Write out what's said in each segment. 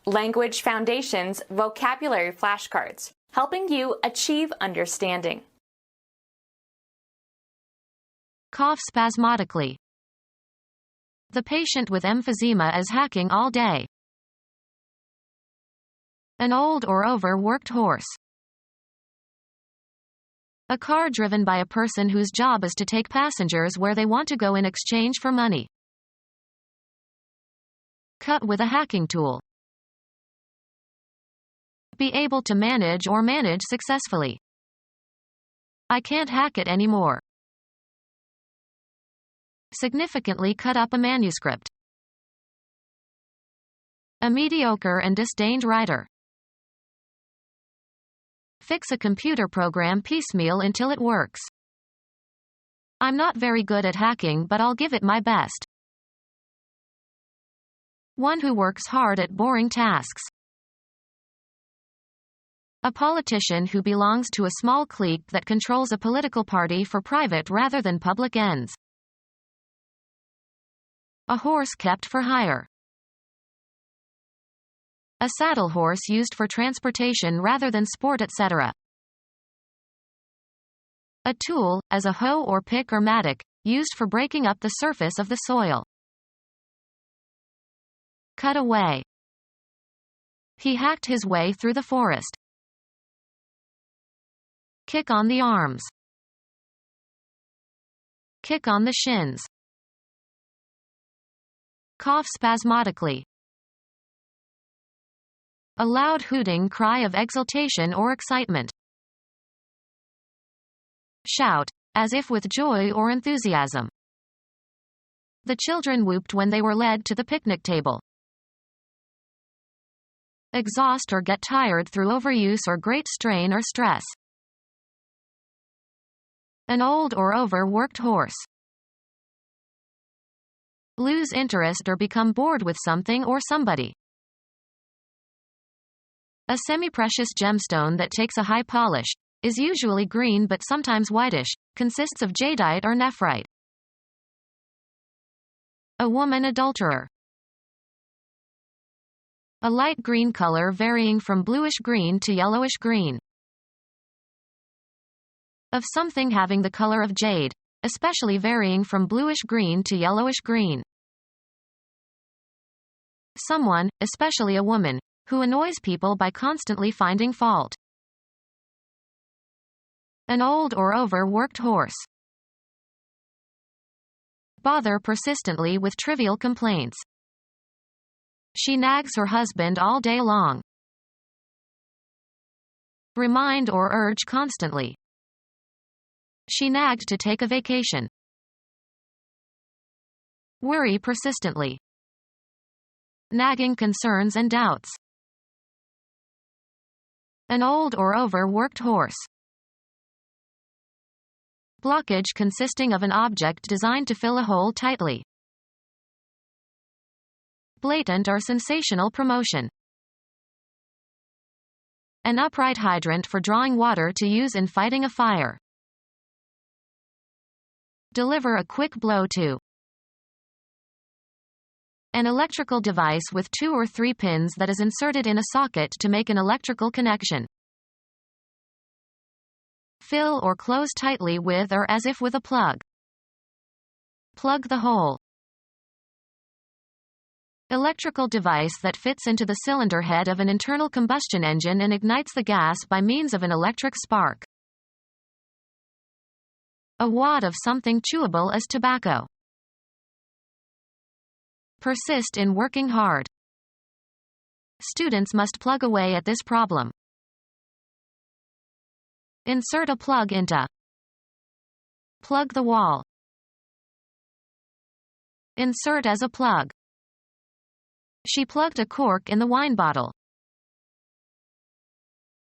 Language Foundations Vocabulary Flashcards, helping you achieve understanding. Cough spasmodically. The patient with emphysema is hacking all day. An old or overworked horse. A car driven by a person whose job is to take passengers where they want to go in exchange for money. Cut with a hacking tool. Be able to manage or manage successfully. I can't hack it anymore. Significantly cut up a manuscript. A mediocre and disdained writer. Fix a computer program piecemeal until it works. I'm not very good at hacking, but I'll give it my best. One who works hard at boring tasks. A politician who belongs to a small clique that controls a political party for private rather than public ends. A horse kept for hire. A saddle horse used for transportation rather than sport, etc. A tool, as a hoe or pick or mattock, used for breaking up the surface of the soil. Cut away. He hacked his way through the forest. Kick on the arms. Kick on the shins. Cough spasmodically. A loud hooting cry of exultation or excitement. Shout, as if with joy or enthusiasm. The children whooped when they were led to the picnic table. Exhaust or get tired through overuse or great strain or stress. An old or overworked horse. Lose interest or become bored with something or somebody. A semi-precious gemstone that takes a high polish, is usually green but sometimes whitish, consists of jadeite or nephrite. A woman adulterer. A light green color varying from bluish green to yellowish green. Of something having the color of jade, especially varying from bluish green to yellowish green. Someone, especially a woman, who annoys people by constantly finding fault. An old or overworked horse. Bother persistently with trivial complaints. She nags her husband all day long. Remind or urge constantly. She nagged to take a vacation. Worry persistently. Nagging concerns and doubts. An old or overworked horse. Blockage consisting of an object designed to fill a hole tightly. Blatant or sensational promotion. An upright hydrant for drawing water to use in fighting a fire. Deliver a quick blow to. An electrical device with 2 or 3 pins that is inserted in a socket to make an electrical connection. Fill or close tightly with or as if with a plug. Plug the hole. Electrical device that fits into the cylinder head of an internal combustion engine and ignites the gas by means of an electric spark. A wad of something chewable as tobacco. Persist in working hard. Students must plug away at this problem. Insert a plug into. Plug the wall. Insert as a plug. She plugged a cork in the wine bottle.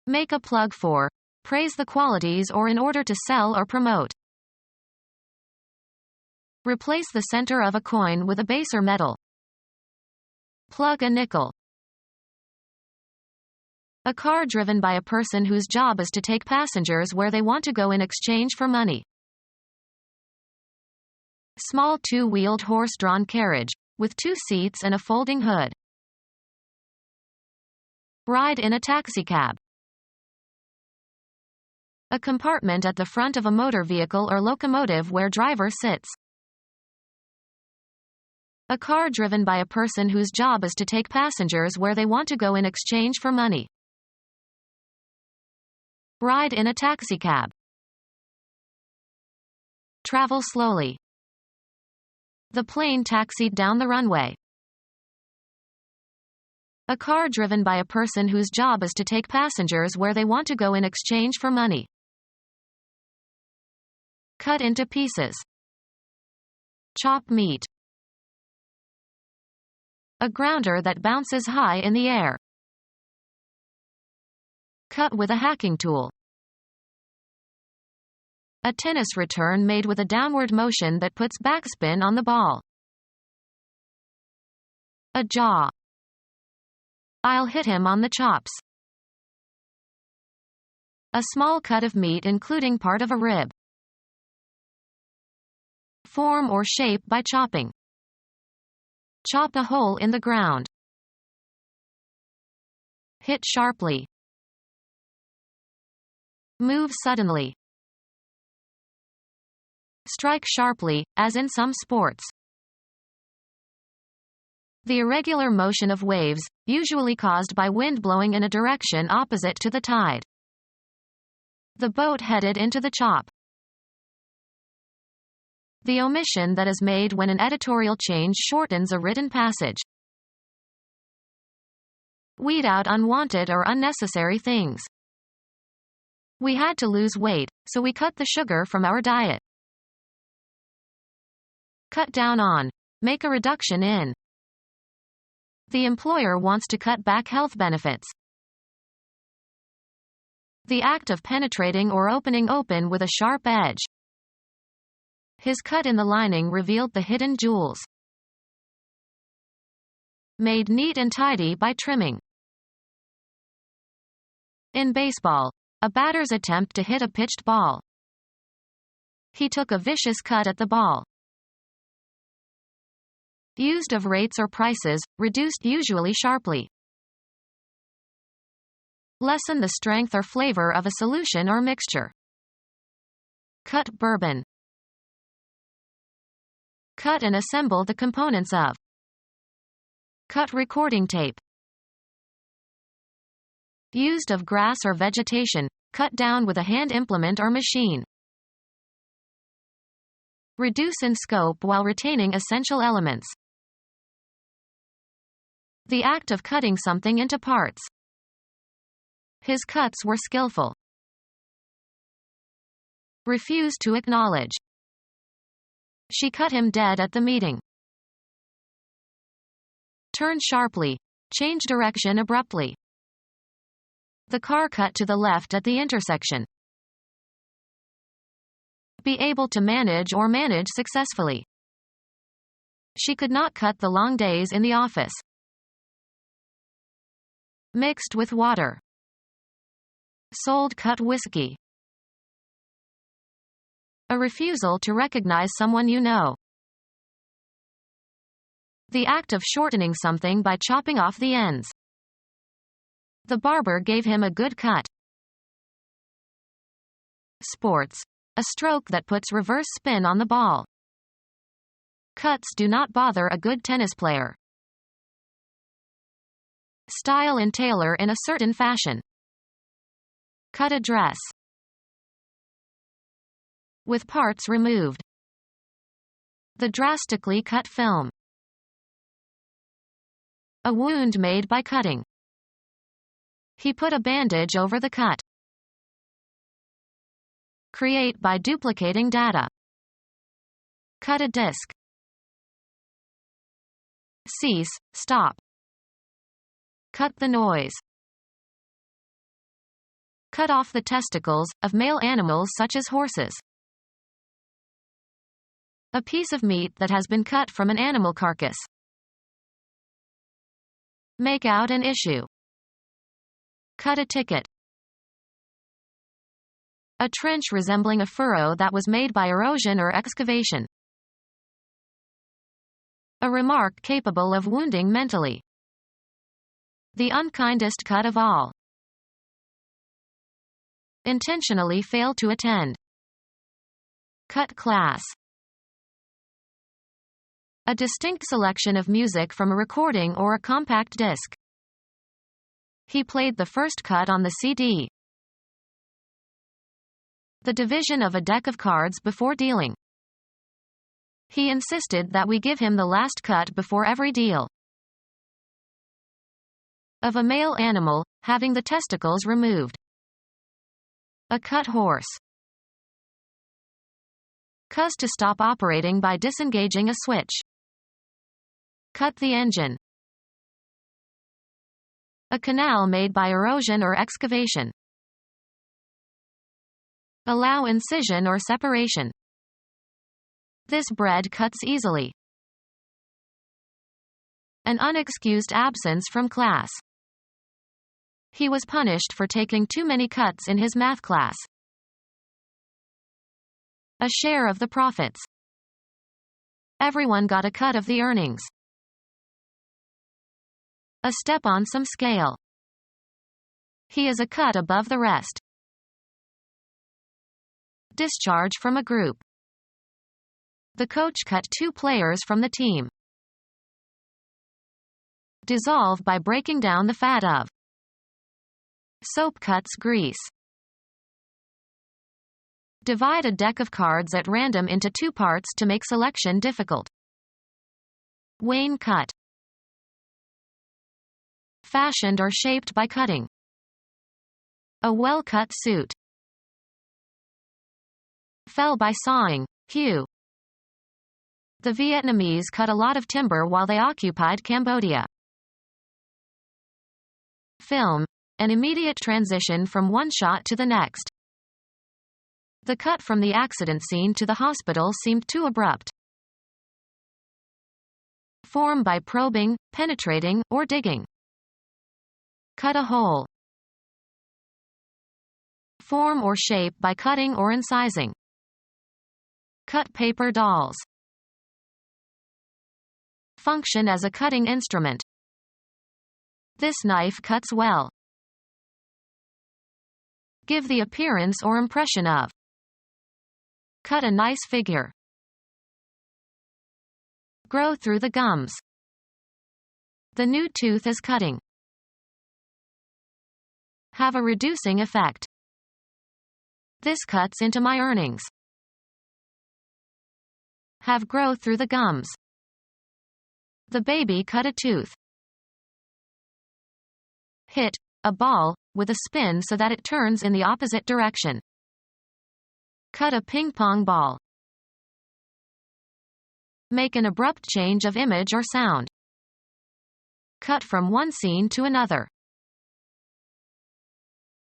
Make a plug for. Praise the qualities or in order to sell or promote. Replace the center of a coin with a baser metal. Plug a nickel. A car driven by a person whose job is to take passengers where they want to go in exchange for money. Small 2-wheeled horse-drawn carriage, with 2 seats and a folding hood. Ride in a taxicab. A compartment at the front of a motor vehicle or locomotive where driver sits. A car driven by a person whose job is to take passengers where they want to go in exchange for money. Ride in a taxicab. Travel slowly. The plane taxied down the runway. A car driven by a person whose job is to take passengers where they want to go in exchange for money. Cut into pieces. Chop meat. A grounder that bounces high in the air. Cut with a hacking tool. A tennis return made with a downward motion that puts backspin on the ball. A jaw. I'll hit him on the chops. A small cut of meat including part of a rib. Form or shape by chopping. Chop a hole in the ground. Hit sharply. Move suddenly. Strike sharply, as in some sports. The irregular motion of waves, usually caused by wind blowing in a direction opposite to the tide. The boat headed into the chop. The omission that is made when an editorial change shortens a written passage. Weed out unwanted or unnecessary things. We had to lose weight, so we cut the sugar from our diet. Cut down on. Make a reduction in. The employer wants to cut back health benefits. The act of penetrating or opening open with a sharp edge. His cut in the lining revealed the hidden jewels. Made neat and tidy by trimming. In baseball, a batter's attempt to hit a pitched ball. He took a vicious cut at the ball. Used of rates or prices, reduced usually sharply. Lessen the strength or flavor of a solution or mixture. Cut bourbon. Cut and assemble the components of. Cut recording tape. Used of grass or vegetation, cut down with a hand implement or machine. Reduce in scope while retaining essential elements. The act of cutting something into parts. His cuts were skillful. Refuse to acknowledge. She cut him dead at the meeting. Turn sharply. Change direction abruptly. The car cut to the left at the intersection. Be able to manage or manage successfully. She could not cut the long days in the office. Mixed with water. Sold cut whiskey. A refusal to recognize someone you know. The act of shortening something by chopping off the ends. The barber gave him a good cut. Sports. A stroke that puts reverse spin on the ball. Cuts do not bother a good tennis player. Style and tailor in a certain fashion. Cut a dress. With parts removed. The drastically cut film. A wound made by cutting. He put a bandage over the cut. Create by duplicating data. Cut a disk. Cease, stop. Cut the noise. Cut off the testicles, of male animals such as horses. A piece of meat that has been cut from an animal carcass. Make out an issue. Cut a ticket. A trench resembling a furrow that was made by erosion or excavation. A remark capable of wounding mentally. The unkindest cut of all. Intentionally fail to attend. Cut class. A distinct selection of music from a recording or a compact disc. He played the first cut on the CD. The division of a deck of cards before dealing. He insisted that we give him the last cut before every deal. Of a male animal, having the testicles removed. A cut horse. Cuz to stop operating by disengaging a switch. Cut the engine. A canal made by erosion or excavation. Allow incision or separation. This bread cuts easily. An unexcused absence from class. He was punished for taking too many cuts in his math class. A share of the profits. Everyone got a cut of the earnings. A step on some scale. He is a cut above the rest. Discharge from a group. The coach cut 2 players from the team. Dissolve by breaking down the fat of. Soap cuts grease. Divide a deck of cards at random into 2 parts to make selection difficult. Wayne cut. Fashioned or shaped by cutting. A well-cut suit. Fell by sawing. Hew. The Vietnamese cut a lot of timber while they occupied Cambodia. Film. An immediate transition from one shot to the next. The cut from the accident scene to the hospital seemed too abrupt. Form by probing, penetrating, or digging. Cut a hole. Form or shape by cutting or incising. Cut paper dolls. Function as a cutting instrument. This knife cuts well. Give the appearance or impression of. Cut a nice figure. Grow through the gums. The new tooth is cutting. Have a reducing effect. This cuts into my earnings. Have growth through the gums. The baby cut a tooth. Hit a ball with a spin so that it turns in the opposite direction. Cut a ping pong ball. Make an abrupt change of image or sound. Cut from one scene to another.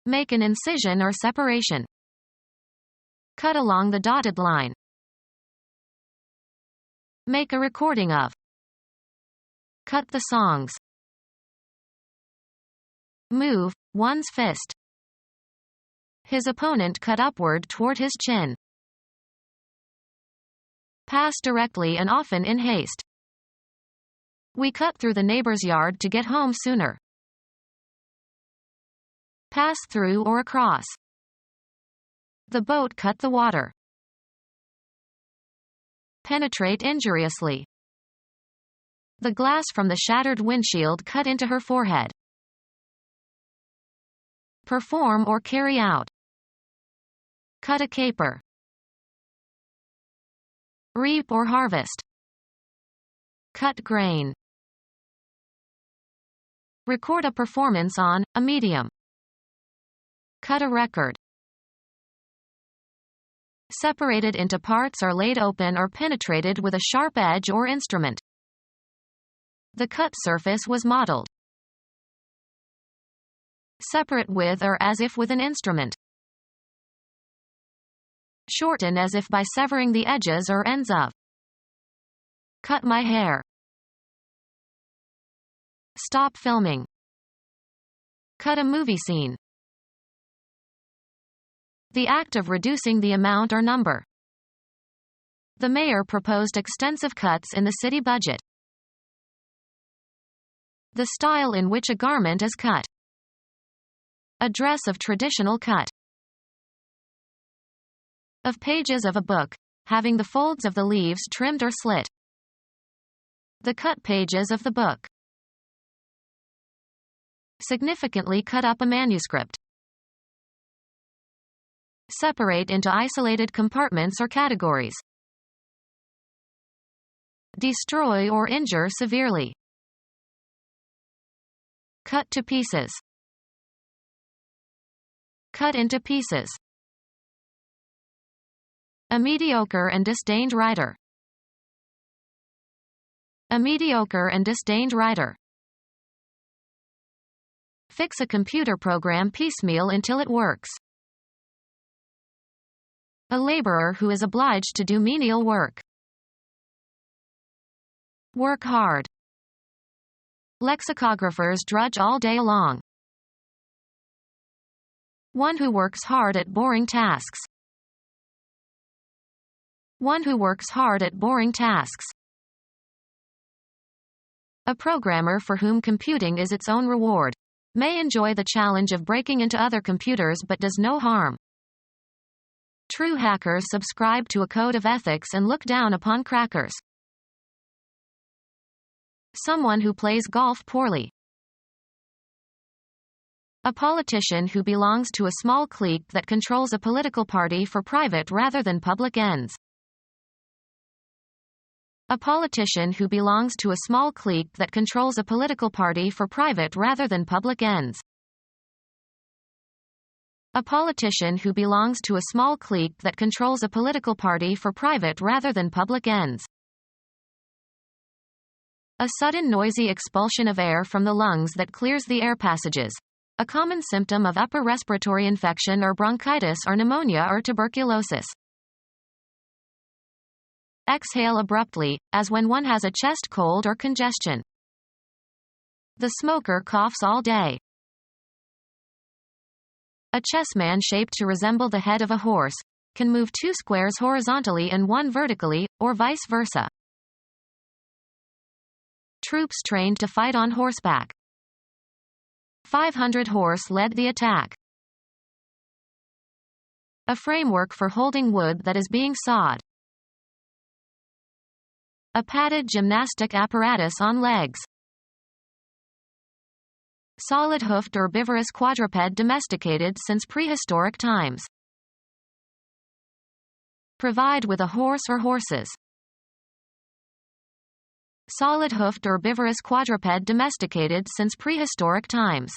Make an incision or separation. Cut along the dotted line. Make a recording of. Cut the songs. Move one's fist. His opponent cut upward toward his chin. Pass directly and often in haste. We cut through the neighbor's yard to get home sooner. Pass through or across. The boat cut the water. Penetrate injuriously. The glass from the shattered windshield cut into her forehead. Perform or carry out. Cut a caper. Reap or harvest. Cut grain. Record a performance on a medium. Cut a record. Separated into parts or laid open or penetrated with a sharp edge or instrument. The cut surface was modeled. Separate with or as if with an instrument. Shorten as if by severing the edges or ends of. Cut my hair. Stop filming. Cut a movie scene. The act of reducing the amount or number. The mayor proposed extensive cuts in the city budget. The style in which a garment is cut. A dress of traditional cut. Of pages of a book, having the folds of the leaves trimmed or slit. The cut pages of the book. Significantly cut up a manuscript. Separate into isolated compartments or categories. Destroy or injure severely. Cut to pieces. Cut into pieces. A mediocre and disdained writer. A mediocre and disdained writer. Fix a computer program piecemeal until it works. A laborer who is obliged to do menial work. Work hard. Lexicographers drudge all day long. One who works hard at boring tasks. One who works hard at boring tasks. A programmer for whom computing is its own reward. May enjoy the challenge of breaking into other computers but does no harm. True hackers subscribe to a code of ethics and look down upon crackers. Someone who plays golf poorly. A politician who belongs to a small clique that controls a political party for private rather than public ends. A politician who belongs to a small clique that controls a political party for private rather than public ends. A politician who belongs to a small clique that controls a political party for private rather than public ends. A sudden noisy expulsion of air from the lungs that clears the air passages. A common symptom of upper respiratory infection or bronchitis or pneumonia or tuberculosis. Exhale abruptly, as when one has a chest cold or congestion. The smoker coughs all day. A chessman shaped to resemble the head of a horse can move 2 squares horizontally and 1 vertically, or vice versa. Troops trained to fight on horseback. 500 horse led the attack. A framework for holding wood that is being sawed. A padded gymnastic apparatus on legs. Solid-hoofed herbivorous quadruped domesticated since prehistoric times. Provide with a horse or horses. Solid-hoofed herbivorous quadruped domesticated since prehistoric times.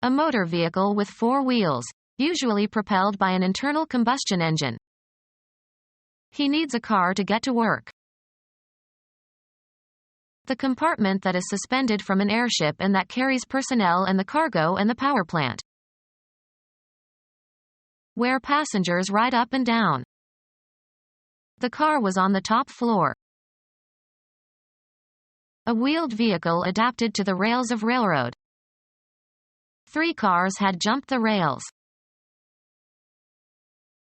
A motor vehicle with 4 wheels, usually propelled by an internal combustion engine. He needs a car to get to work. The compartment that is suspended from an airship and that carries personnel and the cargo and the power plant. Where passengers ride up and down. The car was on the top floor. A wheeled vehicle adapted to the rails of railroad. 3 cars had jumped the rails.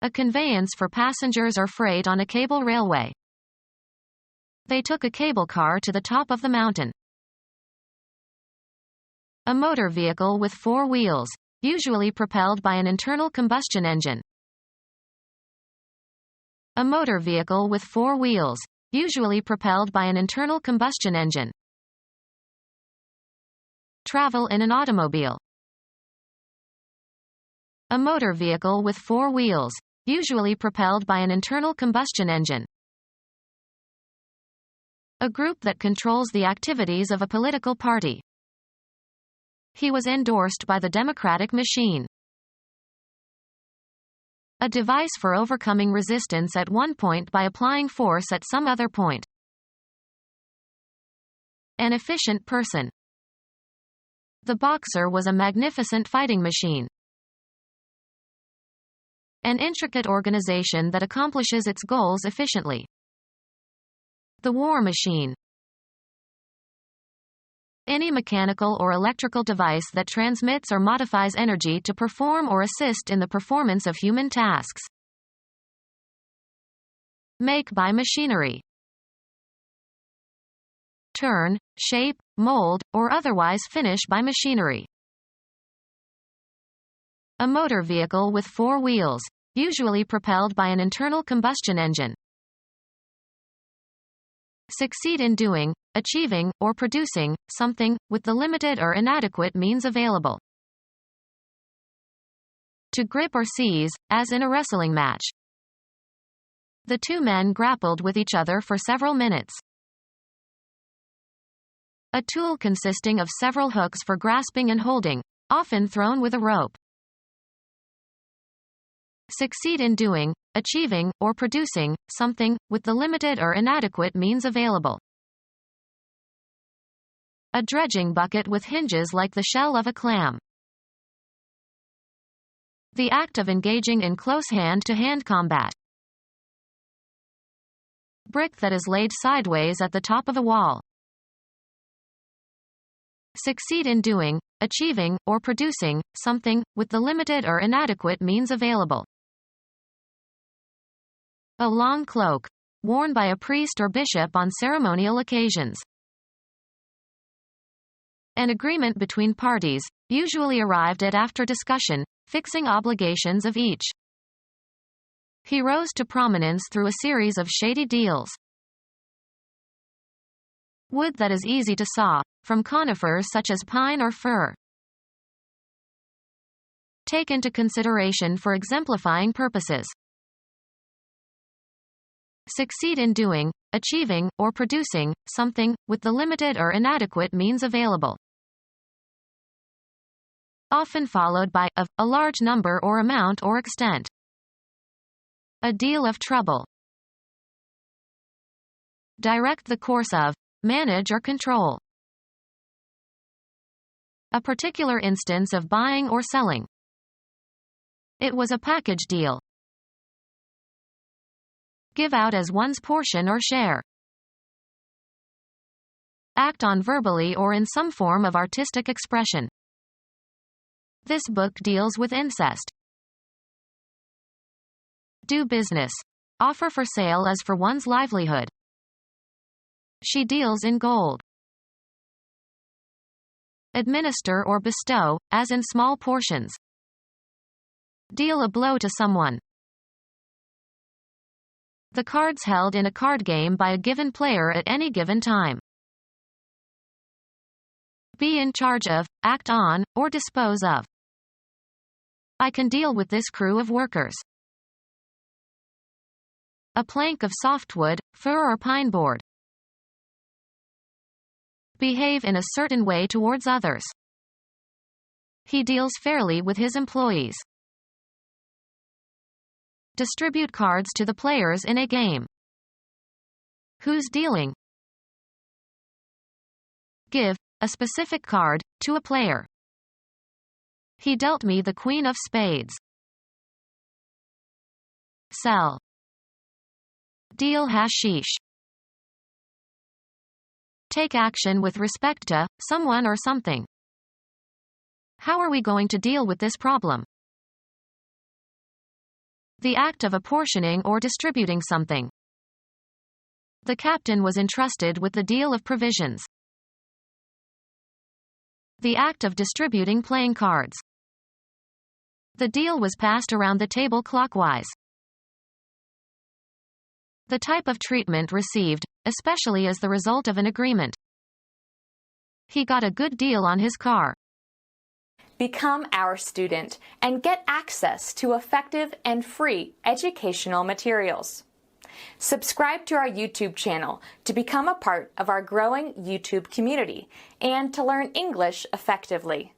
A conveyance for passengers or freight on a cable railway. They took a cable car to the top of the mountain. A motor vehicle with 4 wheels, usually propelled by an internal combustion engine. A motor vehicle with 4 wheels, usually propelled by an internal combustion engine. Travel in an automobile. A motor vehicle with 4 wheels, usually propelled by an internal combustion engine. A group that controls the activities of a political party. He was endorsed by the democratic machine. A device for overcoming resistance at one point by applying force at some other point. An efficient person. The boxer was a magnificent fighting machine. An intricate organization that accomplishes its goals efficiently. The war machine. Any mechanical or electrical device that transmits or modifies energy to perform or assist in the performance of human tasks. Make by machinery. turn, shape, mold, or otherwise finish by machinery. A motor vehicle with 4 wheels, usually propelled by an internal combustion engine. Succeed in doing, achieving, or producing something with the limited or inadequate means available. To grip or seize, as in a wrestling match. The two men grappled with each other for several minutes. A tool consisting of several hooks for grasping and holding, often thrown with a rope. Succeed in doing, achieving, or producing something with the limited or inadequate means available. A dredging bucket with hinges like the shell of a clam. The act of engaging in close hand-to-hand combat. Brick that is laid sideways at the top of a wall. Succeed in doing, achieving, or producing something with the limited or inadequate means available. A long cloak, worn by a priest or bishop on ceremonial occasions. An agreement between parties, usually arrived at after discussion, fixing obligations of each. He rose to prominence through a series of shady deals. Wood that is easy to saw, from conifers such as pine or fir. Take into consideration for exemplifying purposes. Succeed in doing, achieving, or producing something with the limited or inadequate means available. Often followed by of a large number or amount or extent. A deal of trouble. Direct the course of, manage or control. A particular instance of buying or selling. It was a package deal. Give out as one's portion or share. Act on verbally or in some form of artistic expression. This book deals with incest. Do business. Offer for sale as for one's livelihood. She deals in gold. Administer or bestow, as in small portions. Deal a blow to someone. The cards held in a card game by a given player at any given time. Be in charge of, act on, or dispose of. I can deal with this crew of workers. A plank of softwood, fir or pine board. Behave in a certain way towards others. He deals fairly with his employees. Distribute cards to the players in a game. Who's dealing? Give a specific card to a player. He dealt me the queen of spades. Sell. Deal hashish. Take action with respect to someone or something. How are we going to deal with this problem? The act of apportioning or distributing something. The captain was entrusted with the deal of provisions. The act of distributing playing cards. The deal was passed around the table clockwise. The type of treatment received, especially as the result of an agreement. He got a good deal on his car. Become our student and get access to effective and free educational materials. Subscribe to our YouTube channel to become a part of our growing YouTube community and to learn English effectively.